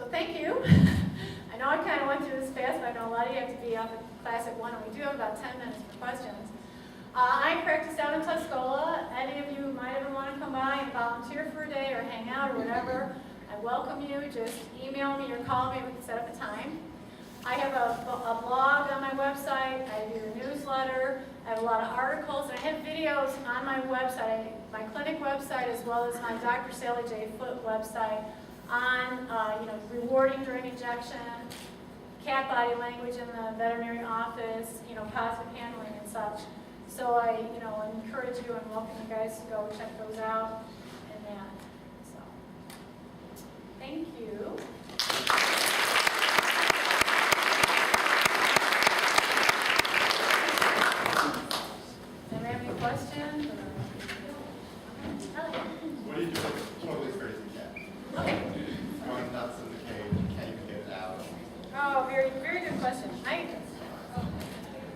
So thank you. I know I kind of went through this fast, but I know a lot of you have to be up at class at 1, and we do have about 10 minutes for questions. I practice down in Tuscola. Any of you might ever want to come by and volunteer for a day or hang out or whatever, I welcome you. Just email me or call me. We can set up a time. I have a blog on my website. I do a newsletter. I have a lot of articles. And I have videos on my website, my clinic website, as well as my Dr. Sally J. Foote website on rewarding during injection, cat body language in the veterinary office, positive handling and such. So I encourage you and welcome you guys to go check those out and that. So thank you. Questions? What do you do with a totally crazy cat? Okay. Going nuts in the cage, can't even get it out. Oh, very, very good question. I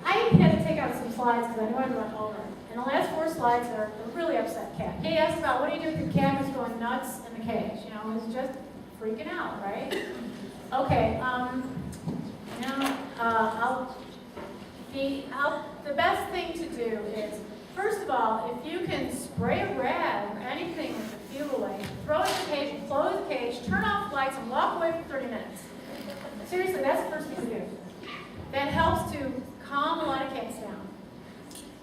had to take out some slides because I knew I went over. And the last 4 slides are a really upset cat. He asked about what do you do if the cat was going nuts in the cage? He's just freaking out, right? Okay. The best thing to do is, first of all, if you can spray a rag or anything with the feel away, throw it in the cage, close the cage, turn off the lights, and walk away for 30 minutes. Seriously, that's the first thing to do. That helps to calm a lot of cats down.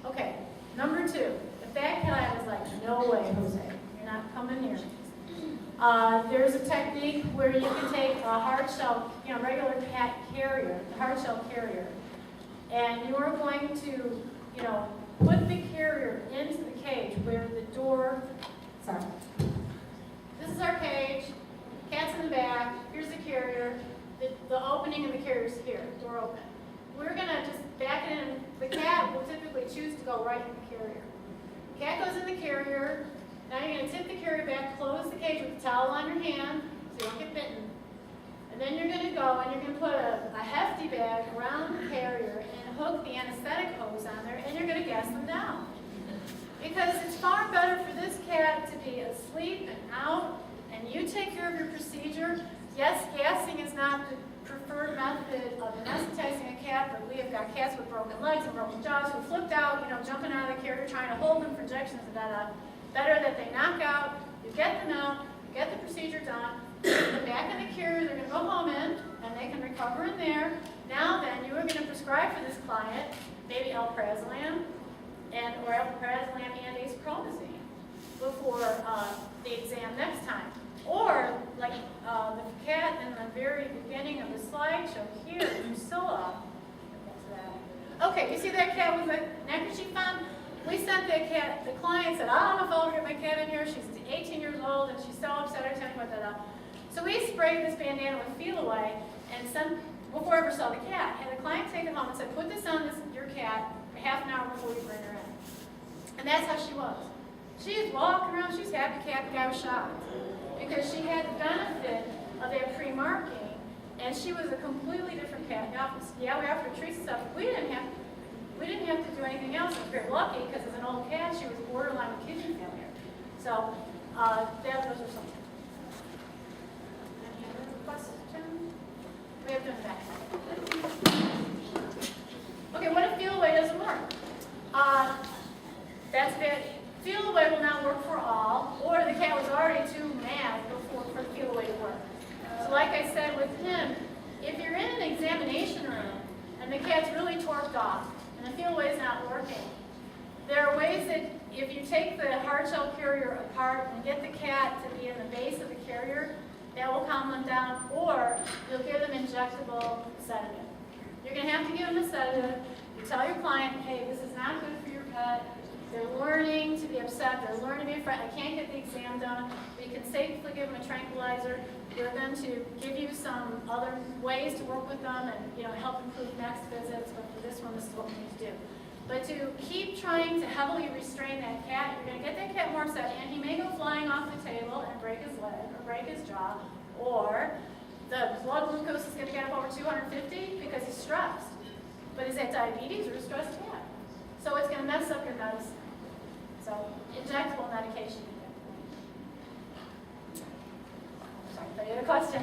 Okay, number 2. If that cat is like, no way, Jose, you're not coming near me. There's a technique where you can take a hard shell, regular cat carrier, the hard shell carrier, and you are going to, put the carrier into the cage where the door, this is our cage, cat's in the back, here's the carrier, the opening of the carrier is here, door open. We're going to just back it in. The cat will typically choose to go right in the carrier. Cat goes in the carrier. Now you're going to tip the carrier back, close the cage with the towel on your hand so you don't get bitten. And then you're going to go and you're going to put a hefty bag around the carrier and hook the anesthetic hose on there, and you're going to gas them down. Because it's far better for this cat to be asleep and out, and you take care of your procedure. Yes, gassing is not the preferred method of anesthetizing a cat, but we have got cats with broken legs and broken jaws who flipped out, jumping out of the carrier, trying to hold them for injections, and better that they knock out, you get them out, you get the procedure done, put them back in the carrier, they're going to go home in, and they can recover in there. Now then, you are going to prescribe for this client maybe alprazolam or alprazolam and aceclomazine before the exam next time. Or, like the cat in the very beginning of the slideshow here, Priscilla. Okay, you see that cat with the neckerchief on? We sent that cat, the client said, I don't know if I'll get my cat in here. She's 18 years old and she's so upset every time I put that up. So we sprayed this bandana with Feel Away and sent, before I ever saw the cat, had the client take it home and said, put this on your cat for half an hour before we bring her in. And that's how she was. She was walking around, she was happy cat, the guy was shocked. Because she had the benefit of that pre-marking, and she was a completely different cat. Now, yeah, we offered treats and stuff. We didn't have to do anything else. I was very lucky because as an old cat, she was borderline with kidney failure. So those are something. Any other questions? We have to in the back. Okay, what if Feel Away doesn't work? That's bad. Feel Away will not work for all, or the cat was already too mad for the Feel Away to work. So like I said with him, if you're in an examination room and the cat's really torqued off and the Feel Away is not working, there are ways that if you take the hard shell carrier apart and get the cat to be in the base of the carrier, that will calm them down, or you'll give them injectable sedative. You're going to have to give them a sedative. You tell your client, hey, this is not good for your pet. They're learning to be upset. They're learning to be afraid. I can't get the exam done. We can safely give them a tranquilizer. We're going to give you some other ways to work with them and help improve next visits. But for this one, this is what we need to do. But to keep trying to heavily restrain that cat, you're going to get that cat more upset, and he may go flying off the table and break his leg or break his jaw, or the blood glucose is going to get up over 250 because he's stressed. But is that diabetes or a stressed cat? So it's going to mess up your medicine. So injectable medication. Sorry, any other question?